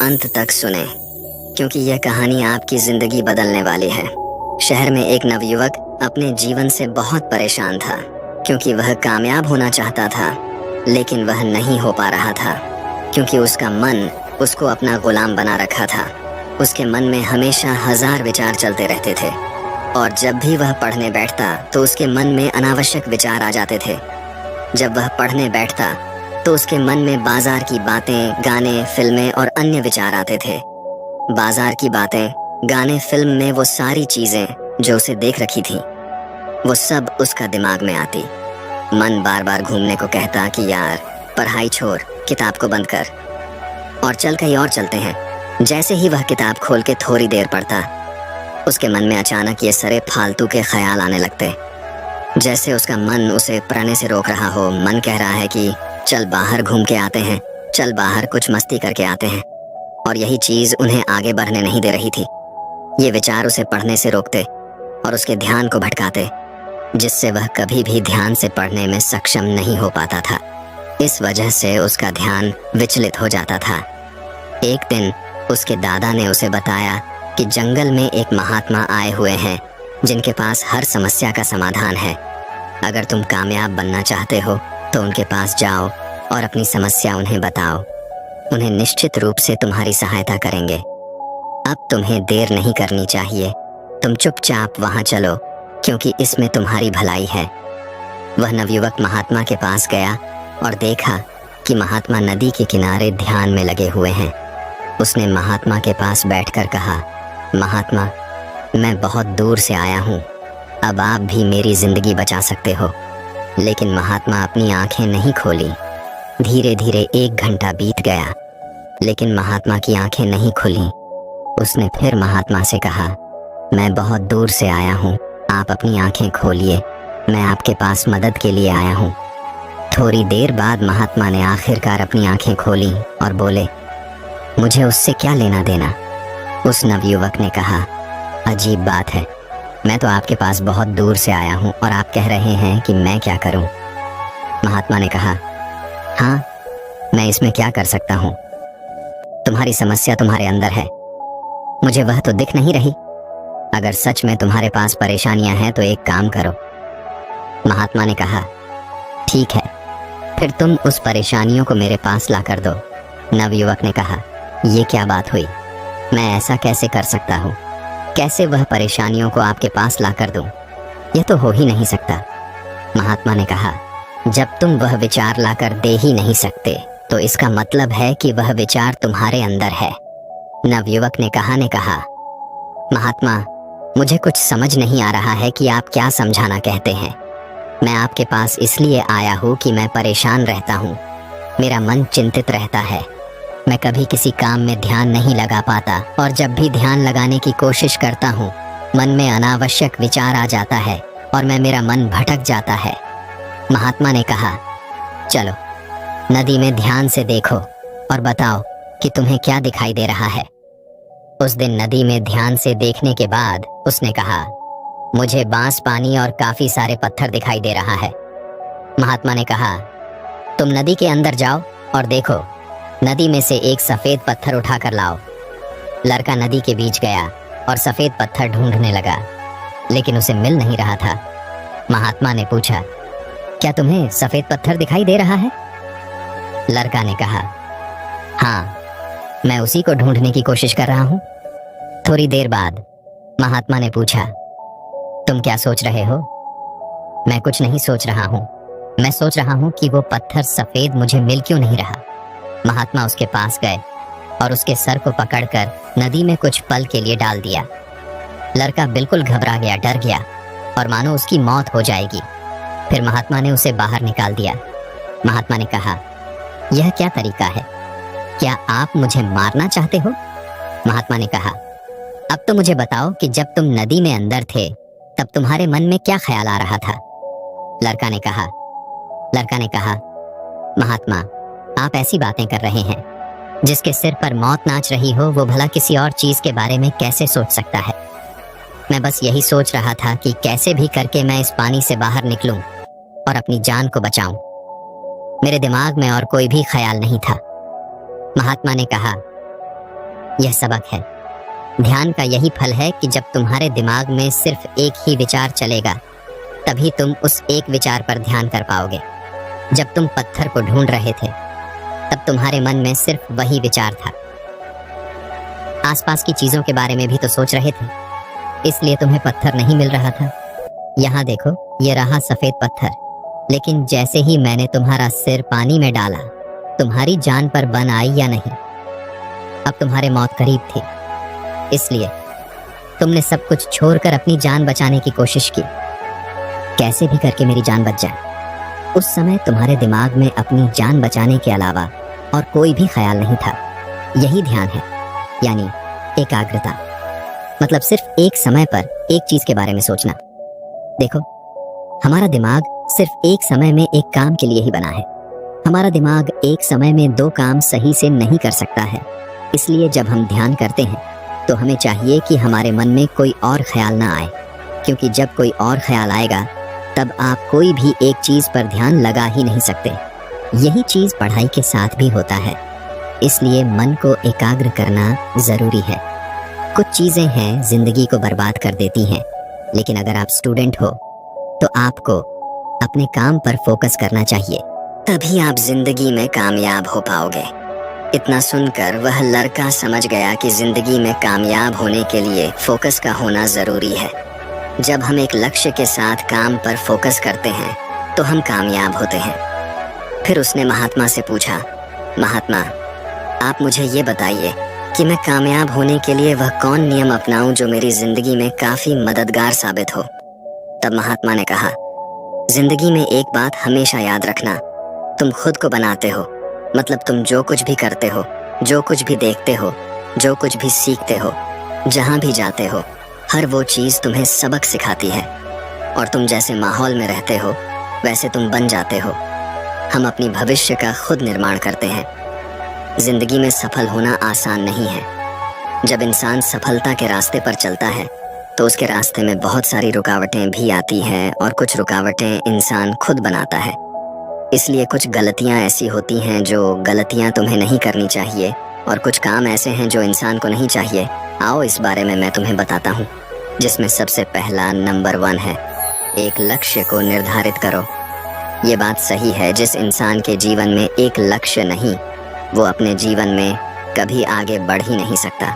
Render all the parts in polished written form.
अंत तक सुने, क्योंकि यह कहानी आपकी जिंदगी बदलने वाली है। शहर में एक नवयुवक अपने जीवन से बहुत परेशान था, क्योंकि वह कामयाब होना चाहता था, लेकिन वह नहीं हो पा रहा था, क्योंकि उसका मन उसको अपना गुलाम बना रखा था। उसके मन में हमेशा हजार विचार चलते रहते थे, और जब भी वह पढ़ने बैठता तो उसके मन में अनावश्यक विचार आ जाते थे। जब वह पढ़ने बैठता तो उसके मन में बाजार की बातें, गाने, फिल्में और अन्य विचार आते थे। बाजार की बातें, गाने, फिल्म में वो सारी चीजें जो उसे देख रखी थी, वो सब उसका दिमाग में आती। मन बार बार घूमने को कहता कि यार, पढ़ाई छोड़, किताब को बंद कर और चल कहीं और चलते हैं। जैसे ही वह किताब खोल के थोड़ी देर पढ़ता, उसके मन में अचानक ये सारे फालतू के ख्याल आने लगते। जैसे उसका मन उसे पढ़ने से रोक रहा हो। मन कह रहा है कि चल बाहर घूम के आते हैं, चल बाहर कुछ मस्ती करके आते हैं, और यही चीज उन्हें आगे बढ़ने नहीं दे रही थी। ये विचार उसे पढ़ने से रोकते और उसके ध्यान को भटकाते, जिससे वह कभी भी ध्यान से पढ़ने में सक्षम नहीं हो पाता था। इस वजह से उसका ध्यान विचलित हो जाता था। एक दिन उसके दादा ने उसे बताया कि जंगल में एक महात्मा आए हुए हैं, जिनके पास हर समस्या का समाधान है। अगर तुम कामयाब बनना चाहते हो तो उनके पास जाओ और अपनी समस्या उन्हें बताओ। उन्हें निश्चित रूप से तुम्हारी सहायता करेंगे। अब तुम्हें देर नहीं करनी चाहिए, तुम चुपचाप वहां चलो, क्योंकि इसमें तुम्हारी भलाई है। वह नवयुवक महात्मा के पास गया और देखा कि महात्मा नदी के किनारे ध्यान में लगे हुए हैं। उसने महात्मा के पास बैठकर कहा, महात्मा, मैं बहुत दूर से आया हूँ, अब आप भी मेरी जिंदगी बचा सकते हो। लेकिन महात्मा अपनी आंखें नहीं खोली। धीरे धीरे 1 घंटा बीत गया, लेकिन महात्मा की आंखें नहीं खुली। उसने फिर महात्मा से कहा, मैं बहुत दूर से आया हूँ, आप अपनी आंखें खोलिए, मैं आपके पास मदद के लिए आया हूँ। थोड़ी देर बाद महात्मा ने आखिरकार अपनी आंखें खोली और बोले, मुझे उससे क्या लेना देना। उस नवयुवक ने कहा, अजीब बात है, मैं तो आपके पास बहुत दूर से आया हूँ और आप कह रहे हैं कि मैं क्या करूँ। महात्मा ने कहा, हाँ, मैं इसमें क्या कर सकता हूँ, तुम्हारी समस्या तुम्हारे अंदर है, मुझे वह तो दिख नहीं रही। अगर सच में तुम्हारे पास परेशानियां हैं तो एक काम करो। महात्मा ने कहा, ठीक है, फिर तुम उस परेशानियों को मेरे पास ला कर दो। नवयुवक ने कहा, ये क्या बात हुई, मैं ऐसा कैसे कर सकता हूँ, कैसे वह परेशानियों को आपके पास ला कर दूं, यह तो हो ही नहीं सकता। महात्मा ने कहा, जब तुम वह विचार लाकर दे ही नहीं सकते तो इसका मतलब है कि वह विचार तुम्हारे अंदर है। नवयुवक ने कहा, महात्मा, मुझे कुछ समझ नहीं आ रहा है कि आप क्या समझाना कहते हैं। मैं आपके पास इसलिए आया हूँ कि मैं परेशान रहता हूँ, मेरा मन चिंतित रहता है, मैं कभी किसी काम में ध्यान नहीं लगा पाता, और जब भी ध्यान लगाने की कोशिश करता हूँ मन में अनावश्यक विचार आ जाता है और मेरा मन भटक जाता है। महात्मा ने कहा, चलो नदी में ध्यान से देखो और बताओ कि तुम्हें क्या दिखाई दे रहा है। उस दिन नदी में ध्यान से देखने के बाद उसने कहा, मुझे बांस, पानी और काफी सारे पत्थर दिखाई दे रहा है। महात्मा ने कहा, तुम नदी के अंदर जाओ और देखो, नदी में से एक सफेद पत्थर उठाकर लाओ। लड़का नदी के बीच गया और सफेद पत्थर ढूंढने लगा, लेकिन उसे मिल नहीं रहा था। महात्मा ने पूछा, क्या तुम्हें सफेद पत्थर दिखाई दे रहा है? लड़का ने कहा, हाँ, मैं उसी को ढूंढने की कोशिश कर रहा हूँ। थोड़ी देर बाद महात्मा ने पूछा, तुम क्या सोच रहे हो? मैं कुछ नहीं सोच रहा हूँ, मैं सोच रहा हूँ कि वो पत्थर सफेद मुझे मिल क्यों नहीं रहा। महात्मा उसके पास गए और उसके सर को पकड़कर नदी में कुछ पल के लिए डाल दिया। लड़का बिल्कुल घबरा गया, डर गया और मानो उसकी मौत हो जाएगी। फिर महात्मा ने उसे बाहर निकाल दिया। महात्मा ने कहा, यह क्या तरीका है, क्या आप मुझे मारना चाहते हो? महात्मा ने कहा, अब तो मुझे बताओ कि जब तुम नदी में अंदर थे तब तुम्हारे मन में क्या ख्याल आ रहा था? लड़का ने कहा, महात्मा, आप ऐसी बातें कर रहे हैं, जिसके सिर पर मौत नाच रही हो वो भला किसी और चीज के बारे में कैसे सोच सकता है। मैं बस यही सोच रहा था कि कैसे भी करके मैं इस पानी से बाहर निकलूं और अपनी जान को बचाऊं। मेरे दिमाग में और कोई भी ख्याल नहीं था। महात्मा ने कहा, यह सबक है। ध्यान का यही फल है कि जब तुम्हारे दिमाग में सिर्फ एक ही विचार चलेगा, तभी तुम उस एक विचार पर ध्यान कर पाओगे। जब तुम पत्थर को ढूंढ रहे थे, तब तुम्हारे मन में सिर्फ वही विचार था। आसपास की चीजों के बारे में भी तो सोच रहे थे, इसलिए तुम्हें पत्थर नहीं मिल रहा था। यहाँ देखो, ये रहा सफेद पत्थर, लेकिन जैसे ही मैंने तुम्हारा सिर पानी में डाला, तुम्हारी जान पर बन आई या नहीं? अब तुम्हारे मौत करीब थी, इसलिए तुमने सब कुछ छोड़कर अपनी जान बचाने की कोशिश की। कैसे भी करके मेरी जान बच जाए। उस समय तुम्हारे दिमाग में अपनी जान बचाने के अलावा और कोई भी ख्याल नहीं था। यही ध्यान है, यानी एकाग्रता। मतलब सिर्फ एक समय पर एक चीज के बारे में सोचना। देखो, हमारा दिमाग सिर्फ एक समय में एक काम के लिए ही बना है। हमारा दिमाग एक समय में दो काम सही से नहीं कर सकता है। इसलिए जब हम ध्यान करते हैं, तो हमें चाहिए कि हमारे मन में कोई और ख्याल ना आए, क्योंकि जब कोई और ख्याल आएगा, तब आप कोई भी एक चीज पर ध्यान लगा ही नहीं सकते। यही चीज पढ़ाई के साथ भी होता है। इसलिए मन को एकाग्र करना जरूरी है। कुछ चीजें हैं जिंदगी को बर्बाद कर देती हैं, लेकिन अगर आप स्टूडेंट हो तो आपको अपने काम पर फोकस करना चाहिए, तभी आप जिंदगी में कामयाब हो पाओगे। इतना सुनकर वह लड़का समझ गया कि जिंदगी में कामयाब होने के लिए फोकस का होना जरूरी है। जब हम एक लक्ष्य के साथ काम पर फोकस करते हैं, तो हम कामयाब होते हैं। फिर उसने महात्मा से पूछा, महात्मा, आप मुझे ये बताइए कि मैं कामयाब होने के लिए वह कौन नियम अपनाऊं जो मेरी जिंदगी में काफी मददगार साबित हो। तब महात्मा ने कहा, जिंदगी में एक बात हमेशा याद रखना, तुम खुद को बनाते हो। मतलब तुम जो कुछ भी करते हो, जो कुछ भी देखते हो, जो कुछ भी सीखते हो, जहां भी जाते हो, हर वो चीज तुम्हें सबक सिखाती है। और तुम जैसे माहौल में रहते हो, वैसे तुम बन जाते हो। हम अपनी भविष्य का खुद निर्माण करते हैं। जिंदगी में सफल होना आसान नहीं है। जब इंसान सफलता के रास्ते पर चलता है, तो उसके रास्ते में बहुत सारी रुकावटें भी आती हैं, और कुछ रुकावटें इंसान खुद बनाता है। इसलिए कुछ गलतियां ऐसी होती हैं जो गलतियां तुम्हें नहीं करनी चाहिए, और कुछ काम ऐसे हैं जो इंसान को नहीं चाहिए। आओ इस बारे में मैं तुम्हें बताता हूँ, जिसमें सबसे पहला नंबर 1 है, एक लक्ष्य को निर्धारित करो। ये बात सही है, जिस इंसान के जीवन में एक लक्ष्य नहीं, वो अपने जीवन में कभी आगे बढ़ ही नहीं सकता।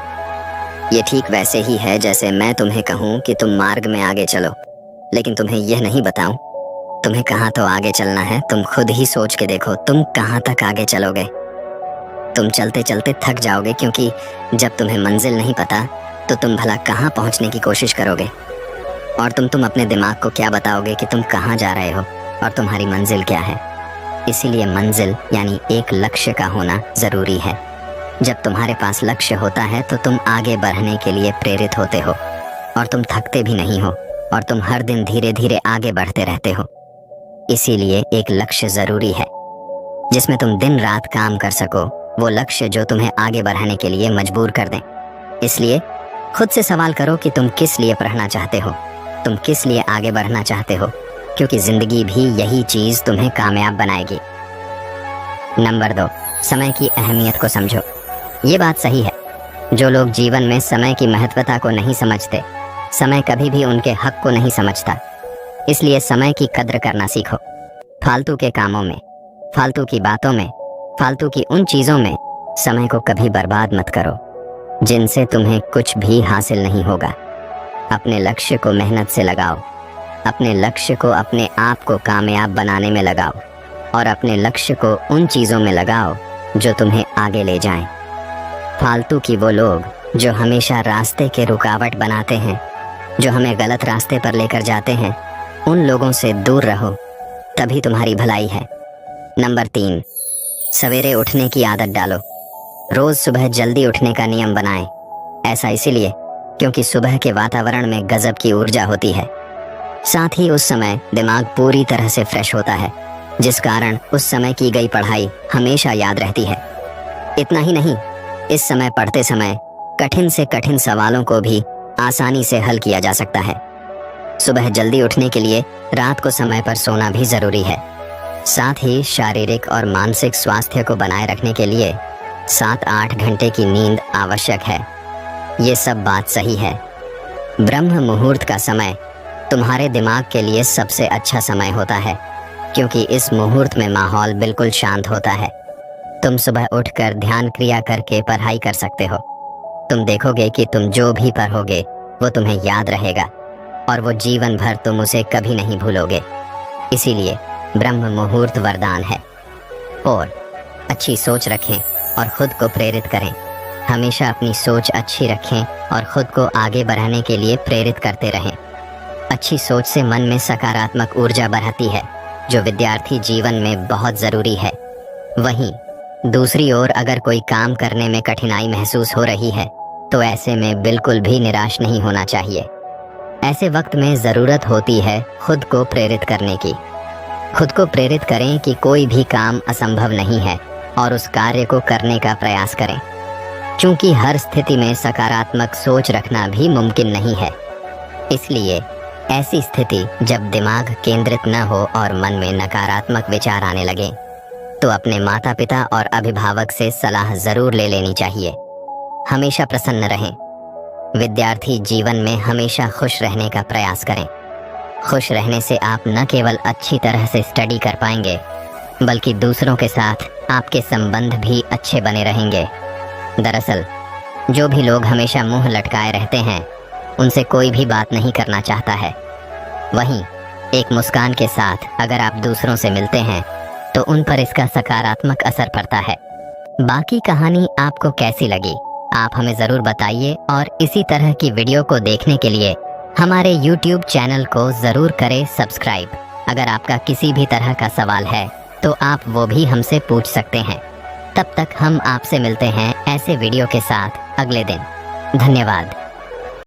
ये ठीक वैसे ही है जैसे मैं तुम्हें कहूँ कि तुम मार्ग में आगे चलो, लेकिन तुम्हें यह नहीं बताऊं तुम्हें कहाँ तो आगे चलना है। तुम खुद ही सोच के देखो, तुम कहाँ तक आगे चलोगे। तुम चलते चलते थक जाओगे, क्योंकि जब तुम्हें मंजिल नहीं पता, तो तुम भला कहाँ पहुँचने की कोशिश करोगे। और तुम अपने दिमाग को क्या बताओगे कि तुम कहाँ जा रहे हो और तुम्हारी मंजिल क्या है। इसीलिए मंजिल यानी एक लक्ष्य का होना जरूरी है। जब तुम्हारे पास लक्ष्य होता है, तो तुम आगे बढ़ने के लिए प्रेरित होते हो, और तुम थकते भी नहीं हो, और तुम हर दिन धीरे धीरे आगे बढ़ते रहते हो। इसीलिए एक लक्ष्य जरूरी है, जिसमें तुम दिन रात काम कर सको। वो लक्ष्य जो तुम्हें आगे बढ़ाने के लिए मजबूर कर दें। इसलिए खुद से सवाल करो कि तुम किस लिए पढ़ना चाहते हो, तुम किस लिए आगे बढ़ना चाहते हो, क्योंकि जिंदगी भी यही चीज तुम्हें कामयाब बनाएगी। नंबर 2, समय की अहमियत को समझो। ये बात सही है, जो लोग जीवन में समय की महत्वता को नहीं समझते, समय कभी भी उनके हक को नहीं समझता। इसलिए समय की कद्र करना सीखो। फालतू के कामों में, फालतू की बातों में, फालतू की उन चीजों में समय को कभी बर्बाद मत करो, जिनसे तुम्हें कुछ भी हासिल नहीं होगा। अपने लक्ष्य को मेहनत से लगाओ। अपने लक्ष्य को अपने आप को कामयाब बनाने में लगाओ, और अपने लक्ष्य को उन चीज़ों में लगाओ जो तुम्हें आगे ले जाएं। फालतू की वो लोग जो हमेशा रास्ते के रुकावट बनाते हैं, जो हमें गलत रास्ते पर लेकर जाते हैं, उन लोगों से दूर रहो, तभी तुम्हारी भलाई है। नंबर 3, सवेरे उठने की आदत डालो। रोज सुबह जल्दी उठने का नियम बनाएं। ऐसा इसीलिए क्योंकि सुबह के वातावरण में गजब की ऊर्जा होती है। साथ ही उस समय दिमाग पूरी तरह से फ्रेश होता है, जिस कारण उस समय की गई पढ़ाई हमेशा याद रहती है। इतना ही नहीं, इस समय पढ़ते समय कठिन से कठिन सवालों को भी आसानी से हल किया जा सकता है। सुबह जल्दी उठने के लिए रात को समय पर सोना भी जरूरी है। साथ ही शारीरिक और मानसिक स्वास्थ्य को बनाए रखने के लिए 7-8 घंटे की नींद आवश्यक है। ये सब बात सही है। ब्रह्म मुहूर्त का समय तुम्हारे दिमाग के लिए सबसे अच्छा समय होता है, क्योंकि इस मुहूर्त में माहौल बिल्कुल शांत होता है। तुम सुबह उठकर ध्यान क्रिया करके पढ़ाई कर सकते हो। तुम देखोगे कि तुम जो भी पढ़ोगे वो तुम्हें याद रहेगा और वो जीवन भर तुम उसे कभी नहीं भूलोगे। इसीलिए ब्रह्म मुहूर्त वरदान है। और अच्छी सोच रखें और खुद को प्रेरित करें। हमेशा अपनी सोच अच्छी रखें और खुद को आगे बढ़ाने के लिए प्रेरित करते रहें। अच्छी सोच से मन में सकारात्मक ऊर्जा बढ़ती है, जो विद्यार्थी जीवन में बहुत ज़रूरी है। वहीं दूसरी ओर अगर कोई काम करने में कठिनाई महसूस हो रही है तो ऐसे में बिल्कुल भी निराश नहीं होना चाहिए। ऐसे वक्त में ज़रूरत होती है खुद को प्रेरित करने की। खुद को प्रेरित करें कि कोई भी काम असंभव नहीं है और उस कार्य को करने का प्रयास करें, क्योंकि हर स्थिति में सकारात्मक सोच रखना भी मुमकिन नहीं है। इसलिए ऐसी स्थिति जब दिमाग केंद्रित न हो और मन में नकारात्मक विचार आने लगे तो अपने माता पिता और अभिभावक से सलाह ज़रूर ले लेनी चाहिए। हमेशा प्रसन्न रहें। विद्यार्थी जीवन में हमेशा खुश रहने का प्रयास करें। खुश रहने से आप न केवल अच्छी तरह से स्टडी कर पाएंगे, बल्कि दूसरों के साथ आपके संबंध भी अच्छे बने रहेंगे। दरअसल जो भी लोग हमेशा मुंह लटकाए रहते हैं, उनसे कोई भी बात नहीं करना चाहता है। वहीं एक मुस्कान के साथ अगर आप दूसरों से मिलते हैं तो उन पर इसका सकारात्मक असर पड़ता है। बाकी कहानी आपको कैसी लगी, आप हमें ज़रूर बताइए और इसी तरह की वीडियो को देखने के लिए हमारे YouTube चैनल को ज़रूर करें सब्सक्राइब। अगर आपका किसी भी तरह का सवाल है तो आप वो भी हमसे पूछ सकते हैं। तब तक हम आपसे मिलते हैं ऐसे वीडियो के साथ अगले दिन। धन्यवाद।